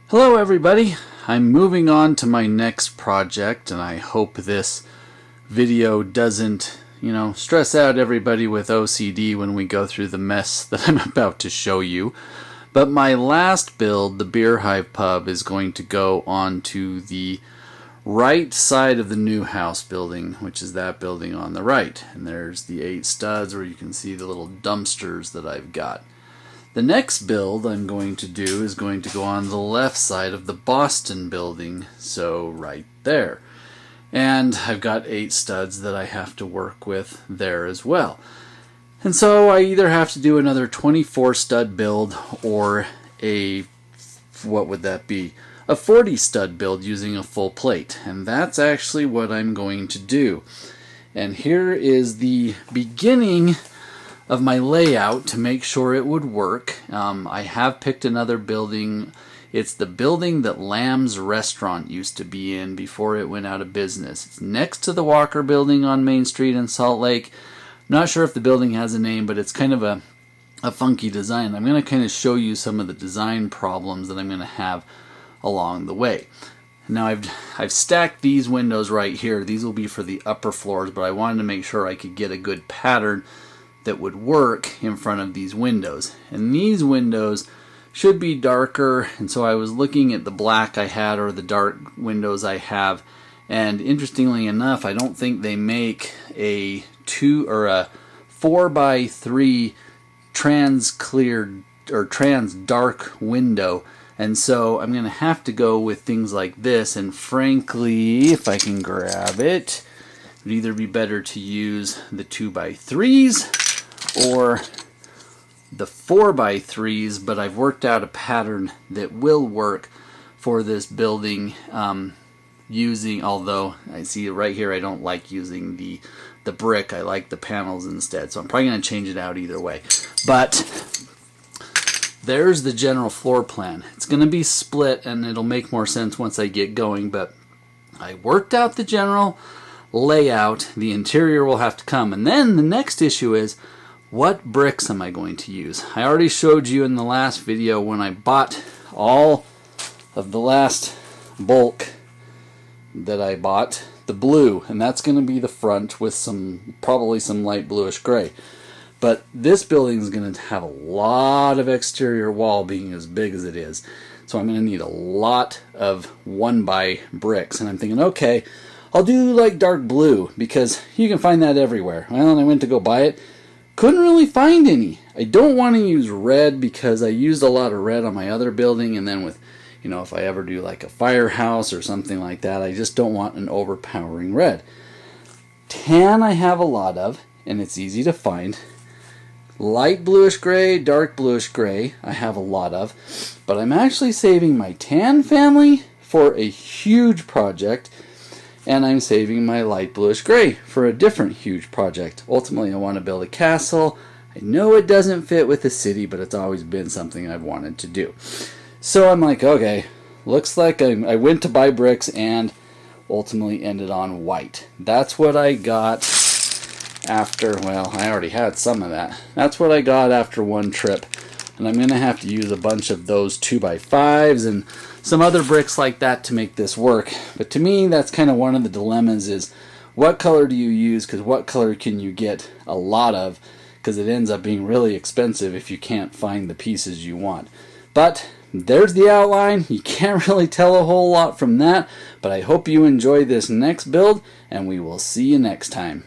Hello everybody, I'm moving on to my next project and I hope this video doesn't, stress out everybody with OCD when we go through the mess that I'm about to show you. But my last build, the Beerhive Pub, is going to go onto the right side of the Newhouse building, which is that building on the right. And there's the 8 studs where you can see the little dumpsters that I've got. The next build I'm going to do is going to go on the left side of the Boston building, so right there. And I've got 8 studs that I have to work with there as well. And so I either have to do another 24 stud build or a, what would that be? A 40 stud build using a full plate. And that's actually what I'm going to do. And here is the beginning of my layout to make sure it would work. I have picked another building. It's the building that Lamb's Restaurant used to be in before it went out of business. It's next to the Walker building on Main Street in Salt Lake. Not sure if the building has a name, but it's kind of a funky design. I'm going to kind of show you some of the design problems that I'm going to have along the way. Now I've stacked these windows right here. These will be for the upper floors, but I wanted to make sure I could get a good pattern that would work in front of these windows. And these windows should be darker, and so I was looking at the black I had or the dark windows I have, and interestingly enough, I don't think they make a 4x3 trans clear or trans dark window, and so I'm gonna have to go with things like this. And frankly, if I can grab it, it would either be better to use the 2x3s or the 4x3s, but I've worked out a pattern that will work for this building although I see right here I don't like using the brick, I like the panels instead, so I'm probably going to change it out either way. But there's the general floor plan. It's going to be split and it'll make more sense once I get going, but I worked out the general layout. The interior will have to come, and then the next issue is, what bricks am I going to use? I already showed you in the last video when I bought all of the last bulk that I bought, the blue, and that's going to be the front with probably some light bluish gray. But this building is going to have a lot of exterior wall being as big as it is. So I'm going to need a lot of 1x bricks, and I'm thinking, okay, I'll do like dark blue because you can find that everywhere. Well, and I went to go buy it. Couldn't really find any. I don't want to use red because I used a lot of red on my other building, and then with, if I ever do like a firehouse or something like that, I just don't want an overpowering red. Tan I have a lot of, and it's easy to find. Light bluish gray, dark bluish gray I have a lot of, but I'm actually saving my tan family for a huge project, and I'm saving my light bluish gray for a different huge project. Ultimately, I want to build a castle. I know it doesn't fit with the city, but it's always been something I've wanted to do. So I'm like, okay, looks like I went to buy bricks and ultimately ended on white. That's what I got after, well, I already had some of that. That's what I got after one trip. And I'm going to have to use a bunch of those 2x5s and some other bricks like that to make this work. But to me, that's kind of one of the dilemmas is, what color do you use? Because what color can you get a lot of? Because it ends up being really expensive if you can't find the pieces you want. But there's the outline. You can't really tell a whole lot from that. But I hope you enjoy this next build, and we will see you next time.